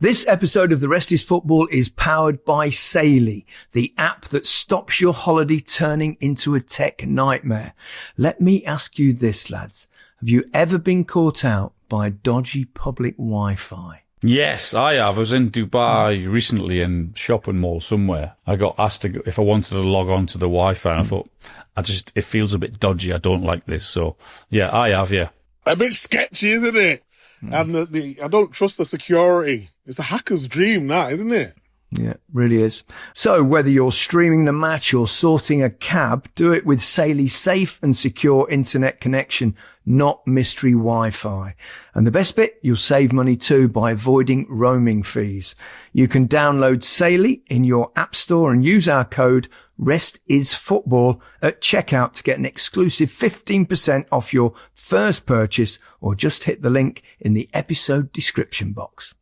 This episode of The Rest is Football is powered by Saily, the app that stops your holiday turning into a tech nightmare. Let me ask you this, lads. Have you ever been caught out by dodgy public Wi-Fi? Yes, I have. I was in Dubai recently in shopping mall somewhere. I got asked if I wanted to log on to the Wi-Fi, and I thought, it feels a bit dodgy. I don't like this. So, yeah, I have, yeah. A bit sketchy, isn't it? And I don't trust the security. It's a hacker's dream, that, isn't it? Yeah, it really is. So whether you're streaming the match or sorting a cab, do it with Saily's safe and secure internet connection, not mystery Wi-Fi. And the best bit, you'll save money too by avoiding roaming fees. You can download Saily in your app store and use our code RESTISFOOTBALL at checkout to get an exclusive 15% off your first purchase, or just hit the link in the episode description box.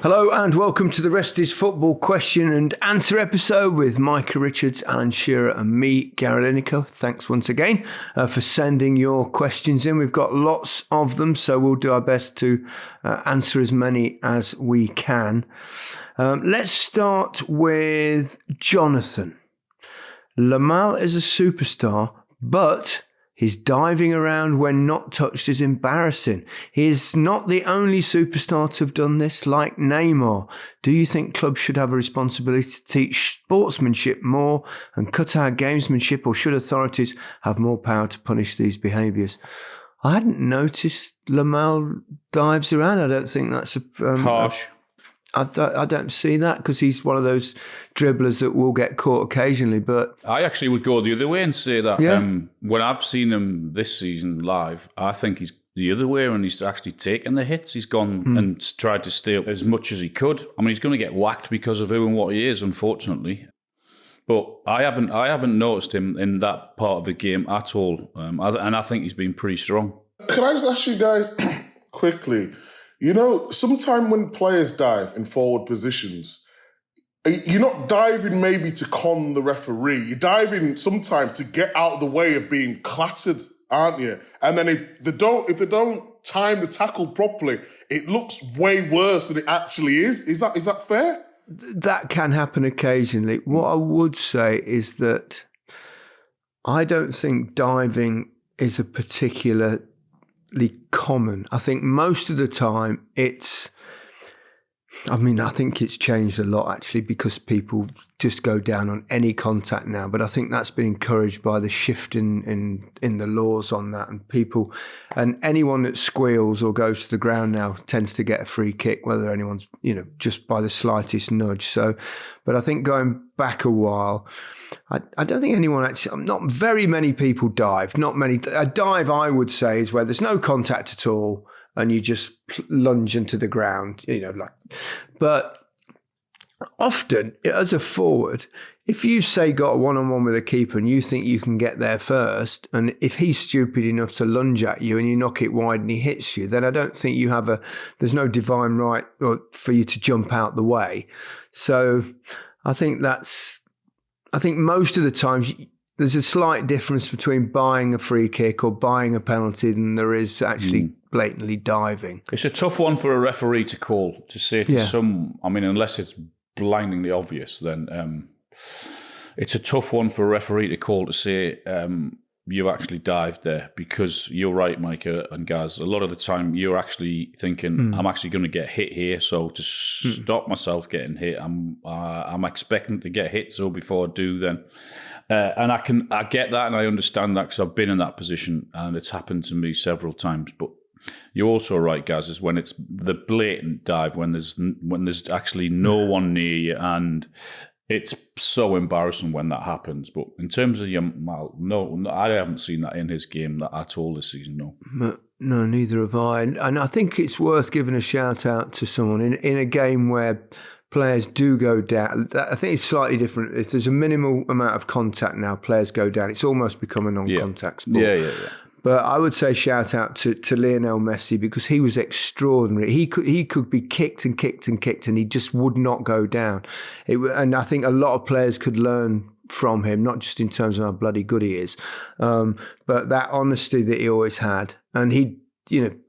Hello and welcome to the Rest is Football question and answer episode with Micah Richards, Alan Shearer and me, Gary Lineker. Thanks once again for sending your questions in. We've got lots of them, so we'll do our best to answer as many as we can. Let's start with Jonathan. Lamal is a superstar, but his diving around when not touched is embarrassing. He is not the only superstar to have done this, like Neymar. Do you think clubs should have a responsibility to teach sportsmanship more and cut out gamesmanship, or should authorities have more power to punish these behaviours? I hadn't noticed Lamal dives around. I don't think that's harsh. I don't see that because he's one of those dribblers that will get caught occasionally. But I actually would go the other way and say that yeah. When I've seen him this season live, I think he's the other way, and he's actually taken the hits. He's gone and tried to stay up as much as he could. I mean, he's going to get whacked because of who and what he is, unfortunately. But I haven't noticed him in that part of the game at all, and I think he's been pretty strong. Can I just ask you guys quickly? You know, sometimes when players dive in forward positions, you're not diving maybe to con the referee. You're diving sometimes to get out of the way of being clattered, aren't you? And then if they don't time the tackle properly, it looks way worse than it actually is. Is that fair? That can happen occasionally. What I would say is that I don't think diving is a particularly common. I think most of the time I think it's changed a lot actually, because people just go down on any contact now. But I think that's been encouraged by the shift in the laws on that, and anyone that squeals or goes to the ground now tends to get a free kick, whether anyone's, just by the slightest nudge. So, but I think going back a while, I don't think anyone actually, not very many people dive, not many. A dive, I would say, is where there's no contact at all and you just lunge into the ground, but often as a forward, if you say got a one-on-one with a keeper and you think you can get there first, and if he's stupid enough to lunge at you and you knock it wide and he hits you, then I don't think there's no divine right for you to jump out the way. So I think most of the times there's a slight difference between buying a free kick or buying a penalty than there is actually blatantly diving. It's a tough one for a referee to call, to say to some, unless it's blindingly obvious, then it's a tough one for a referee to call to say you actually dived there, because you're right, Micah and Gaz, a lot of the time you're actually thinking, I'm actually going to get hit here, so to stop myself getting hit, I'm expecting to get hit, so before I do, then and I get that and I understand that because I've been in that position and it's happened to me several times. But you're also right, Gaz, is when it's the blatant dive, when there's actually no one near you, and it's so embarrassing when that happens. But in terms of no, I haven't seen that in his game at all this season. No. No, neither have I. And I think it's worth giving a shout out to someone in a game where players do go down. I think it's slightly different. If there's a minimal amount of contact now, players go down. It's almost become a non-contact sport. Yeah. But I would say shout out to Lionel Messi, because he was extraordinary. He could be kicked and kicked and kicked, and he just would not go down. And I think a lot of players could learn from him, not just in terms of how bloody good he is, but that honesty that he always had. And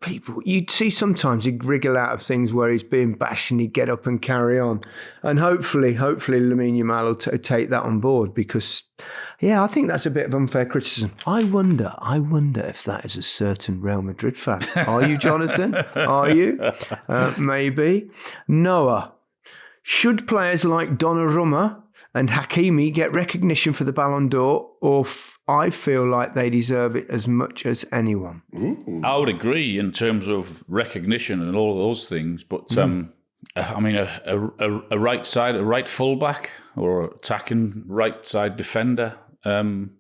people, you'd see sometimes he'd wriggle out of things where he's being bashed and he'd get up and carry on. And hopefully Lamine Yamal will take that on board, because, I think that's a bit of unfair criticism. I wonder if that is a certain Real Madrid fan. Are you, Jonathan? Are you? Maybe. Noah, should players like Donnarumma and Hakimi get recognition for the Balandor, or I feel like they deserve it as much as anyone? I would agree in terms of recognition and all of those things, but I mean, a right fullback or attacking right side defender, and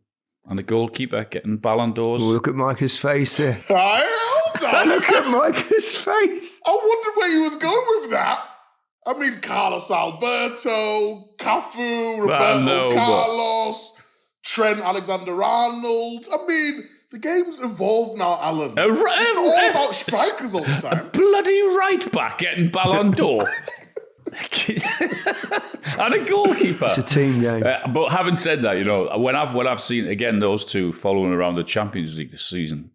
a goalkeeper getting Ballon d'Ors. Well, look at Micah's face here. Hold on. Look at Micah's face. I wondered where you was going with that. I mean, Carlos Alberto, Cafu, Roberto Carlos, Trent Alexander-Arnold. I mean, the game's evolved now, Alan. It's not all about strikers all the time. A bloody right back getting Ballon d'Or. And a goalkeeper. It's a team game. But having said that, when I've seen again those two following around the Champions League this season,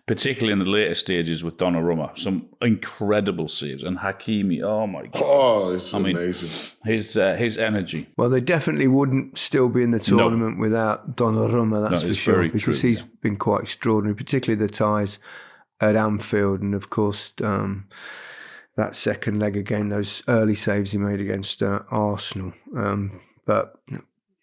particularly in the later stages with Donnarumma, some incredible saves, and Hakimi, oh my God, it's amazing. His energy. Well, they definitely wouldn't still be in the tournament without Donnarumma. That's for sure, because he's been quite extraordinary, particularly the ties at Anfield, and of course. That second leg again, those early saves he made against Arsenal. But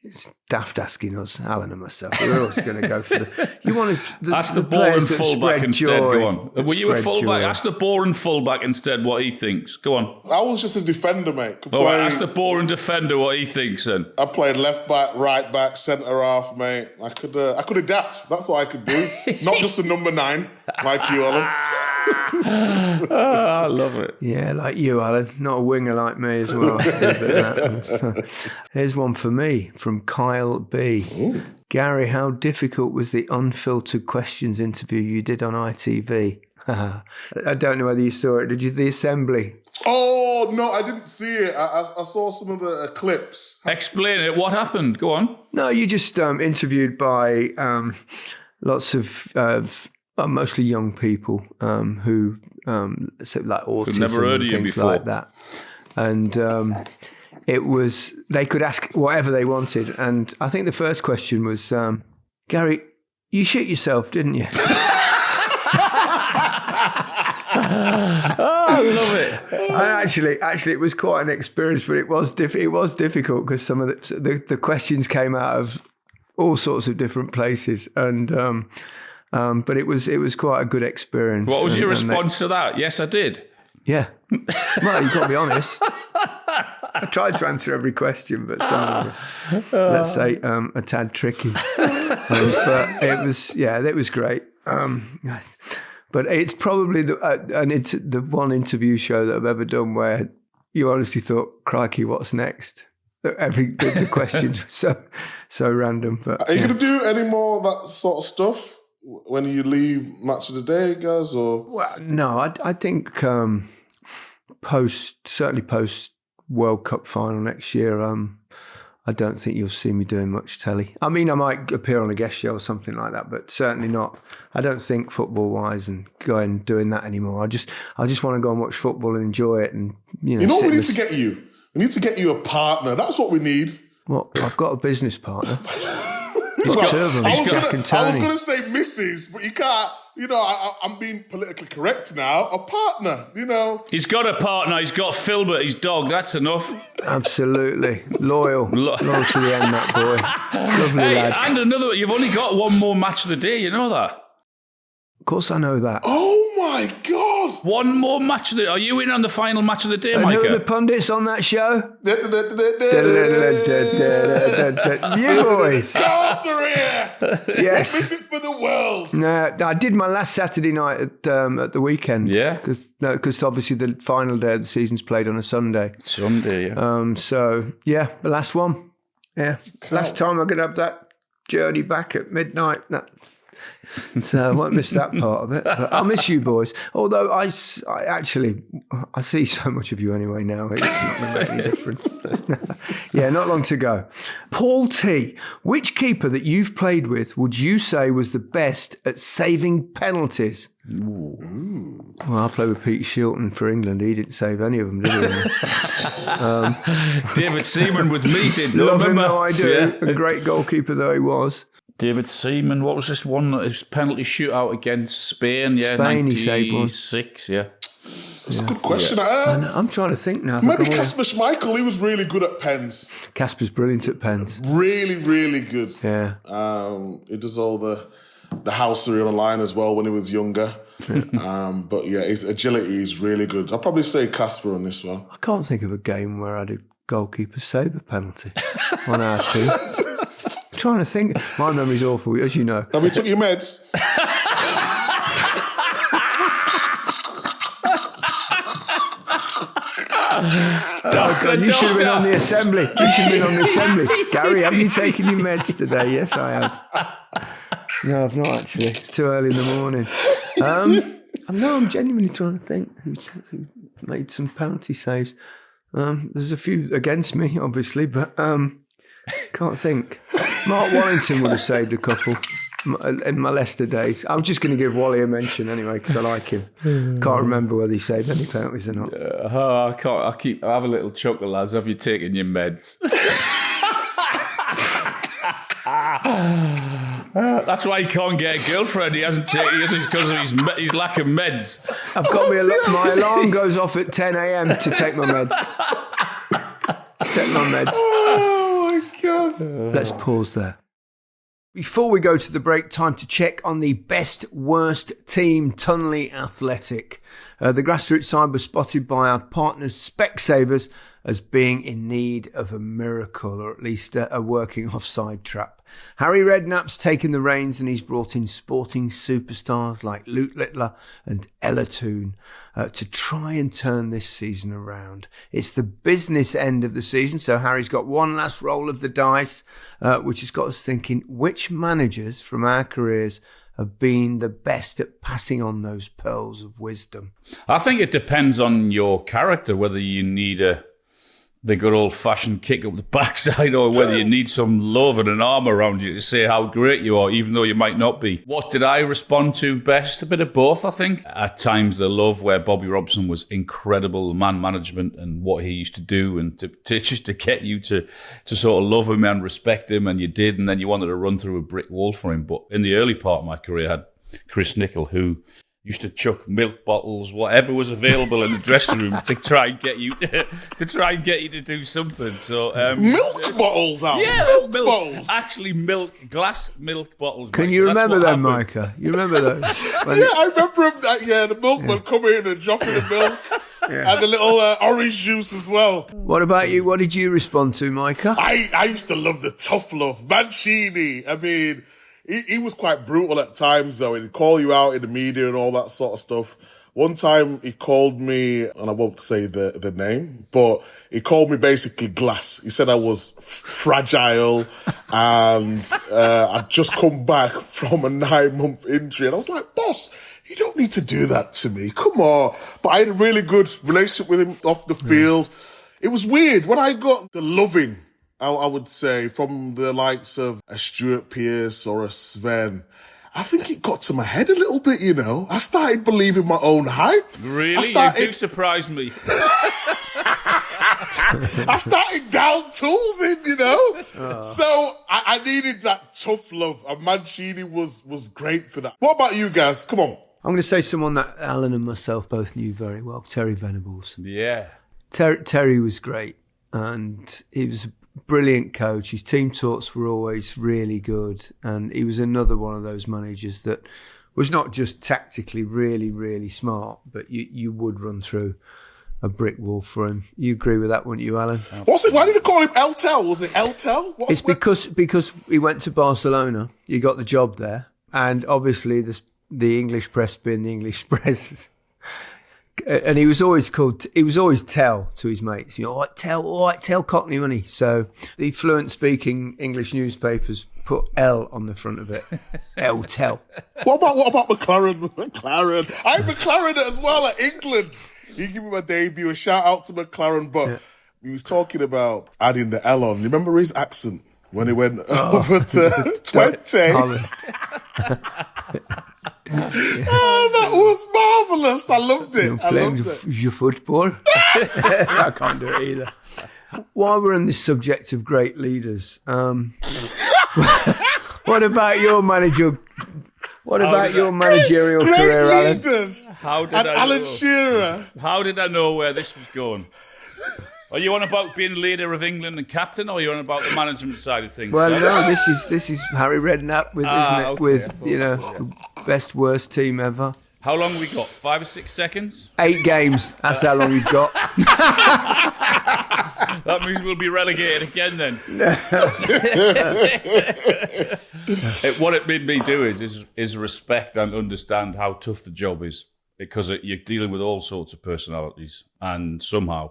it's daft asking us, Alan and myself. We're always going to go for you want to... Ask the boring fullback instead, go on. Were you a fullback? Ask the boring fullback instead what he thinks. Go on. I was just a defender, mate. All right, ask the boring defender what he thinks then. I played left back, right back, centre half, mate. I could adapt. That's what I could do. Not just a number 9 like you, Alan. I love it. Yeah, like you, Alan. Not a winger like me as well. Here's one for me from Kyle B. Ooh. Gary, how difficult was the unfiltered questions interview you did on ITV? I don't know whether you saw it. Did you? The assembly? Oh, no, I didn't see it. I saw some of the clips. Explain it. What happened? Go on. No, you just interviewed by lots of mostly young people who like autism never heard and of you things before. like that. And it was, they could ask whatever they wanted. And I think the first question was, Gary, you shit yourself, didn't you? I love it. And actually, it was quite an experience, but it was difficult because some of the questions came out of all sorts of different places, and but it was quite a good experience. What was your response to that? Yes, I did. Yeah. Well, you've got to be honest. I tried to answer every question, but some of them were, let's say, a tad tricky. But it was great. But it's probably the one interview show that I've ever done where you honestly thought, crikey, what's next? The questions were so random. But, are you going to do any more of that sort of stuff when you leave Match of the Day, guys? Or well, no, I think post World Cup final next year, I don't think you'll see me doing much telly. I mean, I might appear on a guest show or something like that, but certainly not. I don't think football-wise and going doing that anymore. I just want to go and watch football and enjoy it. And you know we need to get you. We need to get you a partner. That's what we need. What? I've got a business partner. He's Well, Turban. I He's Jack and was Tony. going to say Mrs., but you can't. You know, I'm being politically correct now. A partner, you know. He's got a partner. He's got Filbert, his dog. That's enough. Absolutely. Loyal to the end, that boy. Lovely lad. And another, you've only got one more match of the day. You know that? Of course I know that. Oh, my God. One more match of the day. Are you in on the final match of the day, And Micah? who are the pundits on that show? You boys. Sorcery! Yes. Miss it for the world. No, I did my last Saturday night at the weekend. Yeah? Because obviously the final day of the season's played on a Sunday. Sunday, yeah. So, yeah, the last one. Yeah. Cool. Last time I'm going to have that journey back at midnight. So I won't miss that part of it. But I'll miss you boys. Although I actually see so much of you anyway now. It's not going to make any difference. Yeah, not long to go. Paul T, which keeper that you've played with would you say was the best at saving penalties? Ooh. Well, I played with Peter Shilton for England. He didn't save any of them, did he? David Seaman with me did. Love him, though I do. Yeah. A great goalkeeper though he was. David Seaman, what was this one? His penalty shootout against Spain, yeah, Spain, 96, yeah. That's a good question. Yeah. I'm trying to think now. Maybe Kasper Schmeichel, he was really good at pens. Kasper's brilliant at pens. Really, really good. Yeah. He does all the housery online as well when he was younger. But yeah, his agility is really good. I'll probably say Kasper on this one. I can't think of a game where I had a goalkeeper save a penalty on our team. Trying to think. My memory's awful, as you know. Have we took your meds? God, you should have been on the assembly. Gary, have you taken your meds today? Yes, I have. No, I've not actually. It's too early in the morning. I'm genuinely trying to think who made some penalty saves. There's a few against me, obviously, but can't think. Mark Warrington would have saved a couple in my Leicester days. I'm just going to give Wally a mention anyway because I like him. Can't remember whether he saved any penalties or not. I have a little chuckle, lads. Have you taken your meds? That's why he can't get a girlfriend. He hasn't taken it because of his lack of meds. I've got my alarm goes off at 10 a.m. to take my meds. Oh my God. Let's pause there. Before we go to the break, time to check on the best worst team, Tunley Athletic. The grassroots side was spotted by our partners Specsavers as being in need of a miracle, or at least a working offside trap. Harry Redknapp's taken the reins and he's brought in sporting superstars like Luke Littler and Ella Toon to try and turn this season around. It's the business end of the season, so Harry's got one last roll of the dice, which has got us thinking, which managers from our careers have been the best at passing on those pearls of wisdom? I think it depends on your character, whether you need the good old-fashioned kick up the backside or whether you need some love and an arm around you to say how great you are, even though you might not be. What did I respond to best? A bit of both, I think. At times, the love where Bobby Robson was incredible, the man management and what he used to do, and to just to get you to sort of love him and respect him, and you did, and then you wanted to run through a brick wall for him. But in the early part of my career, I had Chris Nicholl, who used to chuck milk bottles, whatever was available in the dressing room to try and get you to do something. So milk bottles out. Yeah, milk bottles. Actually, glass milk bottles. Can you remember them, Micah? You remember those? Yeah, I remember them. The milkman come in and drop in the milk and the little orange juice as well. What about you? What did you respond to, Micah? I used to love the tough love, Mancini. I mean, he was quite brutal at times, though. He'd call you out in the media and all that sort of stuff. One time he called me, and I won't say the name, but he called me basically glass. He said I was fragile and I'd just come back from a 9-month injury. And I was like, boss, you don't need to do that to me. Come on. But I had a really good relationship with him off the field. It was weird. When I got the loving, I would say, from the likes of a Stuart Pearce or a Sven, I think it got to my head a little bit, you know. I started believing my own hype. Really? You do surprise me. I started down tools in, you know. So I needed that tough love, and Mancini was great for that. What about you guys? Come on. I'm going to say someone that Alan and myself both knew very well, Terry Venables. Yeah. Terry was great, and he was a brilliant coach. His team talks were always really good, and he was another one of those managers that was not just tactically really, really smart, but you would run through a brick wall for him. You agree with that, wouldn't you, Alan? What's it? Why did they call him El-Tel? Was it El-Tel? It's because he went to Barcelona. He got the job there, and obviously the English press, being the English press, And he was always Tell to his mates. You know, all right, Tell Cockney money. So the fluent speaking English newspapers put L on the front of it. L Tell. What about McLaren? I had McLaren as well at England. He gave me my debut. A shout out to McLaren, but he was talking about adding the L on. You remember his accent when he went over to 20? Oh, that was marvellous. I loved it. I loved it. Your football. I can't do it either. While we're on this subject of great leaders, what about your manager? What about your managerial career, Alan? Leaders. How did Alan Shearer. How did I know where this was going? Are you on about being leader of England and captain, or are you on about the management side of things? Well, no, this is Harry Redknapp with, isn't it? Okay, with the best worst team ever. How long have we got? 5 or 6 seconds? 8 games. That's how long we've got. That means we'll be relegated again then. What it made me do is respect and understand how tough the job is, because you're dealing with all sorts of personalities, and somehow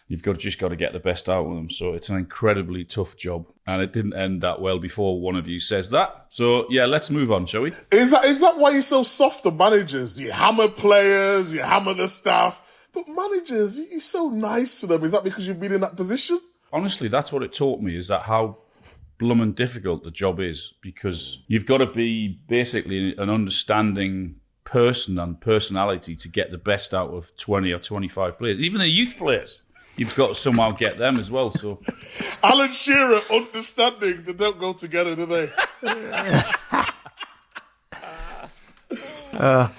you've just got to get the best out of them. So it's an incredibly tough job, and it didn't end that well before one of you says that. So yeah, let's move on, shall we? Is that why you're so soft on managers? You hammer players, you hammer the staff, but managers, you're so nice to them. Is that because you've been in that position? Honestly, that's what it taught me, is that how blooming difficult the job is, because you've got to be basically an understanding person and personality to get the best out of 20 or 25 players, even the youth players. You've got to somehow get them as well. So, Alan Shearer, understanding, they don't go together, do they? That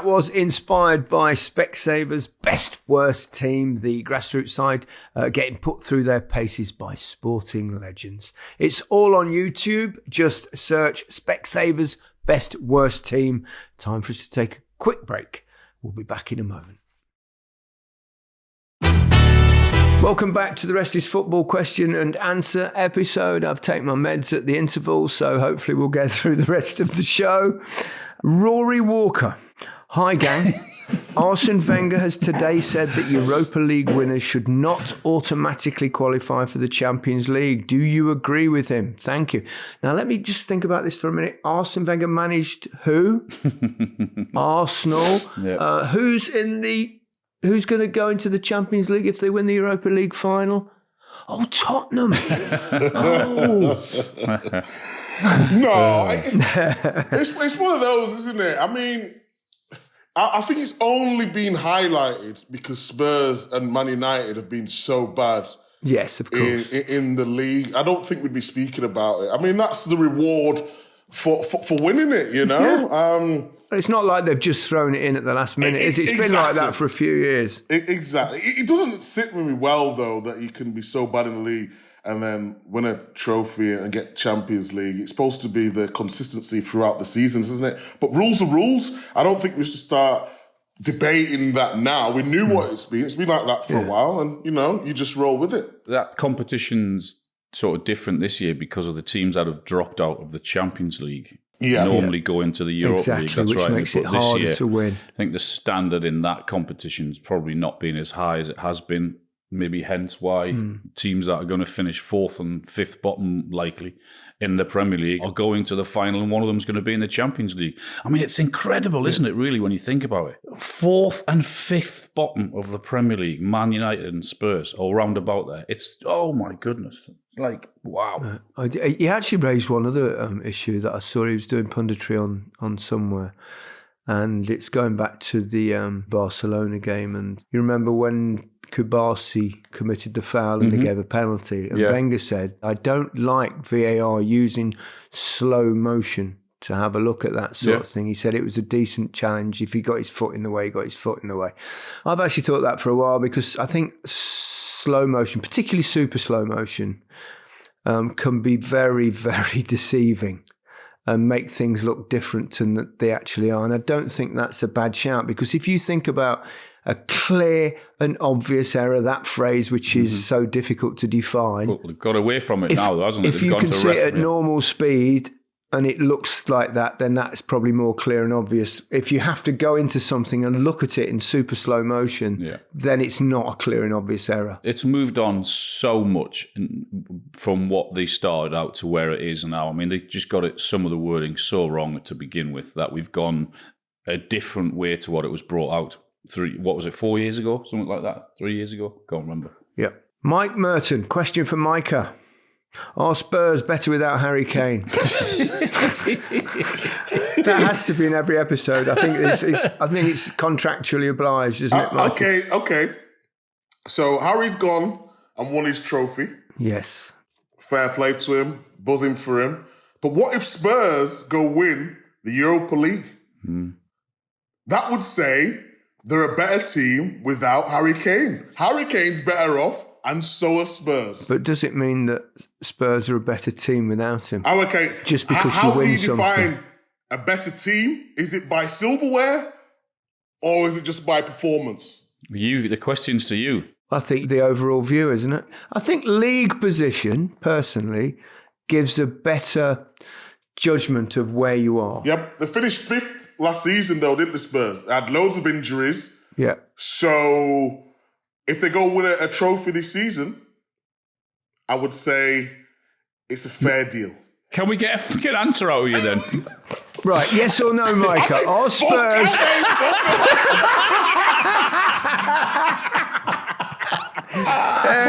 was inspired by Specsavers' best worst team, the grassroots side, getting put through their paces by sporting legends. It's all on YouTube. Just search Specsavers' best worst team. Time for us to take a quick break. We'll be back in a moment. Welcome back to the Rest is Football question and answer episode. I've taken my meds at the interval, so hopefully we'll get through the rest of the show. Rory Walker. Hi, gang. Arsene Wenger has today said that Europa League winners should not automatically qualify for the Champions League. Do you agree with him? Thank you. Now, let me just think about this for a minute. Arsene Wenger managed who? Arsenal. Yep. Who's going to go into the Champions League if they win the Europa League final? Oh, Tottenham. Oh. No, it's one of those, isn't it? I mean, I think it's only been highlighted because Spurs and Man United have been so bad. Yes, of course. In the league. I don't think we'd be speaking about it. I mean, that's the reward for winning it, you know? Yeah. It's not like they've just thrown it in at the last minute, is it? It's been like that for a few years. Exactly. It doesn't sit with me well, though, that you can be so bad in the league and then win a trophy and get Champions League. It's supposed to be the consistency throughout the seasons, isn't it? But rules are rules. I don't think we should start debating that now. We knew what it's been. It's been like that for a while, and, you just roll with it. That competition's sort of different this year because of the teams that have dropped out of the Champions League. Normally go into the Europa League. That's which right. Makes it harder to win. I think the standard in that competition's probably not been as high as it has been. Maybe hence why teams that are going to finish 4th and 5th bottom likely in the Premier League are going to the final, and one of them's going to be in the Champions League. I mean, it's incredible, isn't it, really, when you think about it? 4th and 5th bottom of the Premier League, Man United and Spurs, all round about there. It's, oh my goodness. It's like, wow. He actually raised one other issue that I saw he was doing punditry on somewhere. And it's going back to the Barcelona game. And you remember when Kubasi committed the foul and they gave a penalty. And Wenger said, I don't like VAR using slow motion to have a look at that sort of thing. He said it was a decent challenge. If he got his foot in the way, he got his foot in the way. I've actually thought that for a while because I think slow motion, particularly super slow motion, can be very, very deceiving and make things look different than they actually are. And I don't think that's a bad shout, because if you think about a clear and obvious error, that phrase which is so difficult to define. Well, they've got away from it now, though, hasn't it? If you can see it at normal speed and it looks like that, then that's probably more clear and obvious. If you have to go into something and look at it in super slow motion, then it's not a clear and obvious error. It's moved on so much from what they started out to where it is now. I mean, they just got some of the wording so wrong to begin with that we've gone a different way to what it was brought out 4 years ago? Something like that? 3 years ago? Can't remember. Yeah. Mike Merton, question for Micah. Are Spurs better without Harry Kane? That has to be in every episode. I think it's contractually obliged, isn't it, Mike? Okay. So Harry's gone and won his trophy. Yes. Fair play to him, buzzing for him. But what if Spurs go win the Europa League? That would say they're a better team without Harry Kane. Harry Kane's better off, and so are Spurs. But does it mean that Spurs are a better team without him? Oh, okay. Just because how you win do you something. define a better team? Is it by silverware or is it just by performance? The question's to you. I think the overall view, isn't it? I think league position, personally, gives a better judgment of where you are. Yep. They finished 5th last season, though, didn't the Spurs? They had loads of injuries. Yeah. So if they go win a trophy this season, I would say it's a fair deal. Can we get a fucking answer out of you then? Right, yes or no, Micah? Are Spurs...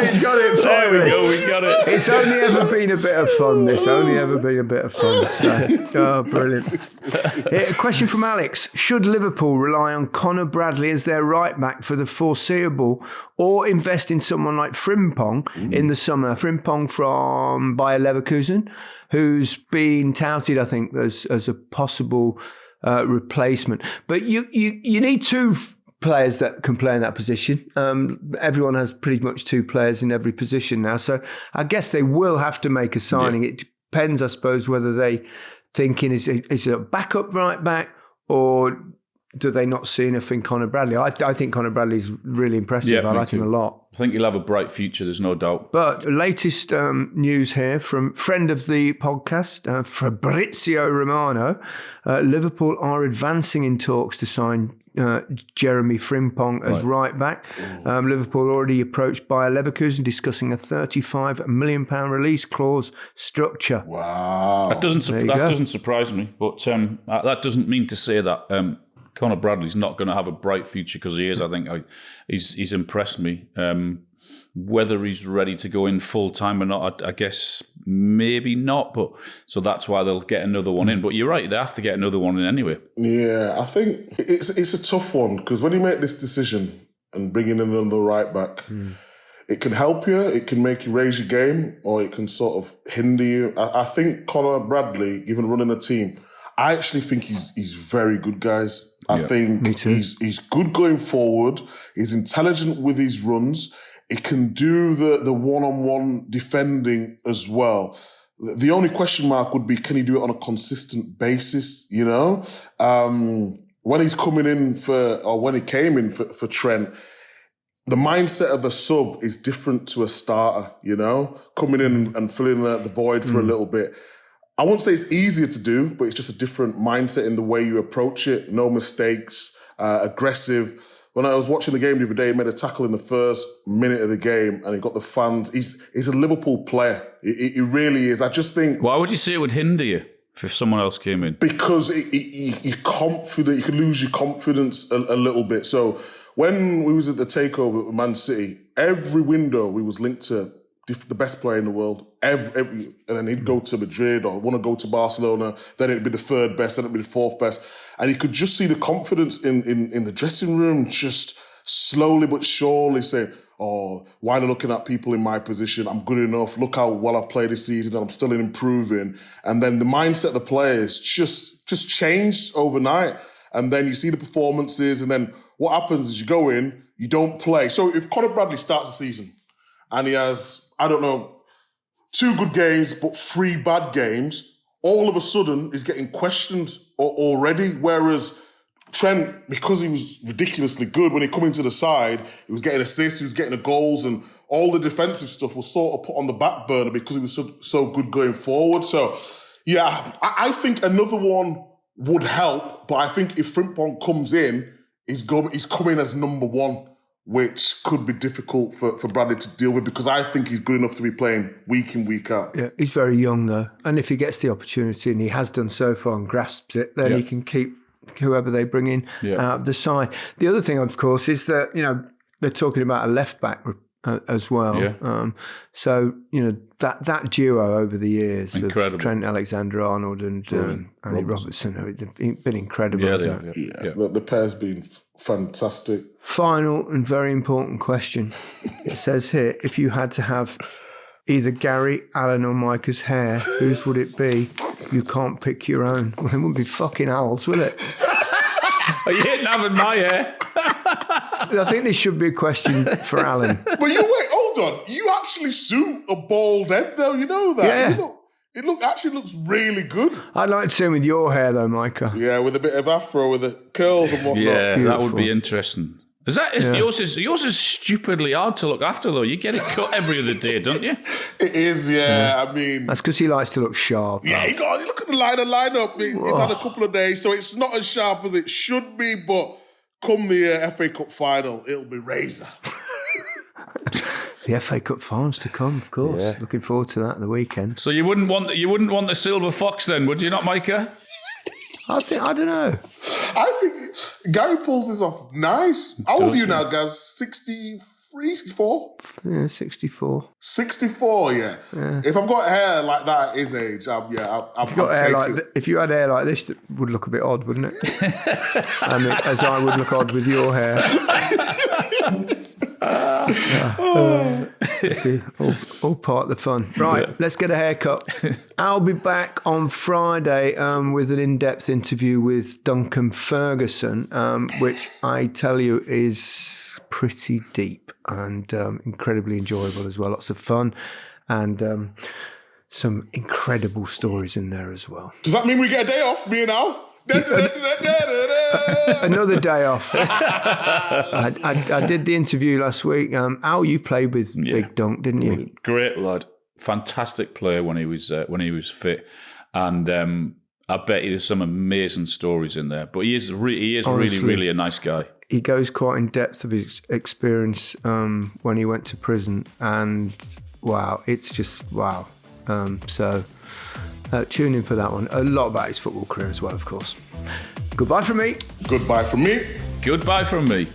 He's got it. There we go, we got it. It's only ever been a bit of fun, this. Only ever been a bit of fun. So, brilliant. A question from Alex. Should Liverpool rely on Conor Bradley as their right back for the foreseeable or invest in someone like Frimpong in the summer? Frimpong from Bayer Leverkusen, who's been touted, I think, as a possible replacement. But you need two players that can play in that position. Everyone has pretty much two players in every position now. So I guess they will have to make a signing. Yeah. It depends, I suppose, whether they thinking is it a backup right back or do they not see enough in Conor Bradley? I think Conor Bradley's really impressive. Yeah, I like him a lot. I think he'll have a bright future, there's no doubt. But latest news here from friend of the podcast, Fabrizio Romano. Liverpool are advancing in talks to sign Jeremy Frimpong as right back. Liverpool already approached Bayer Leverkusen discussing a £35 million release clause structure. Wow. That doesn't surprise me, but that doesn't mean to say that Conor Bradley's not going to have a bright future, because he is. I think he's impressed me. Whether he's ready to go in full time or not, I guess maybe not. But so that's why they'll get another one in. But you're right; they have to get another one in anyway. Yeah, I think it's a tough one, because when you make this decision and bringing in another right back, it can help you, it can make you raise your game, or it can sort of hinder you. I think Conor Bradley, given running a team, I actually think he's very good, guys. I think he's good going forward. He's intelligent with his runs. He can do the one-on-one defending as well. The only question mark would be, can he do it on a consistent basis, you know? When he's coming in when he came in for Trent, the mindset of a sub is different to a starter, you know? Coming in and filling the void for a little bit. I won't say it's easier to do, but it's just a different mindset in the way you approach it. No mistakes, aggressive. When I was watching the game the other day, he made a tackle in the first minute of the game and he got the fans. He's a Liverpool player. He really is. I just think... Why would you say it would hinder you if someone else came in? Because you're confident. You can lose your confidence a little bit. So when we was at the takeover at Man City, every window we was linked to the best player in the world, and then he'd go to Madrid or want to go to Barcelona, then it'd be the third best, then it'd be the fourth best. And you could just see the confidence in the dressing room, just slowly but surely saying, oh, why are they looking at people in my position? I'm good enough. Look how well I've played this season and I'm still improving. And then the mindset of the players just changed overnight. And then you see the performances, and then what happens is you go in, you don't play. So if Conor Bradley starts the season and he has, 2 good games, but 3 bad games, all of a sudden he's getting questioned already. Whereas Trent, because he was ridiculously good, when he come into the side, he was getting assists, he was getting the goals, and all the defensive stuff was sort of put on the back burner because he was so good going forward. So Yeah, I think another one would help, but I think if Frimpong comes in, he's coming as number one, which could be difficult for Bradley to deal with because I think he's good enough to be playing week in, week out. Yeah, he's very young though. And if he gets the opportunity, and he has done so far and grasps it, then he can keep whoever they bring in out of the side. The other thing, of course, is that, they're talking about a left-back as well. Yeah. So, that duo over the years incredible. Of Trent Alexander-Arnold and Andy Robertson, have been incredible. The pair's been fantastic. Final and very important question. It says here, if you had to have either Gary, Alan or Micah's hair, whose would it be? You can't pick your own. Well, it wouldn't be fucking Al's, will it? You ain't having my hair. I think this should be a question for Alan. But hold on. You actually suit a bald head, though. You know that. Yeah. It actually looks really good. I'd like to see him with your hair, though, Micah. Yeah, with a bit of afro, with the curls and whatnot. Yeah, Beautiful. that would be interesting. Is that yours is stupidly hard to look after, though. You get it cut every other day, don't you? It is, yeah. I mean, that's because he likes to look sharp. Yeah, you look at the lineup. It's had a couple of days, so it's not as sharp as it should be. But come the FA Cup final, it'll be razor. The FA Cup finals to come, of course. Yeah. Looking forward to that at the weekend. So you wouldn't want the silver fox then, would you not, Micah? I don't know. I think Gary pulls this off nice. How old are you now, Gaz? 63, 64? Yeah, 64. 64, yeah. If I've got hair like that at his age, if you had hair like this, it would look a bit odd, wouldn't it? I mean, as I would look odd with your hair. All part of the fun. Right, let's get a haircut. I'll be back on Friday with an in-depth interview with Duncan Ferguson, which I tell you is pretty deep and incredibly enjoyable as well. Lots of fun and some incredible stories in there as well. Does that mean we get a day off, me and Al? Another day off. I did the interview last week. Al, you played with Big Dunk, didn't you? Great lad, fantastic player when he was fit, and I bet there's some amazing stories in there. But he is honestly, really a nice guy. He goes quite in depth of his experience when he went to prison, and wow, it's just wow. So. Tune in for that one. A lot about his football career as well, of course. Goodbye from me. Goodbye from me. Goodbye from me.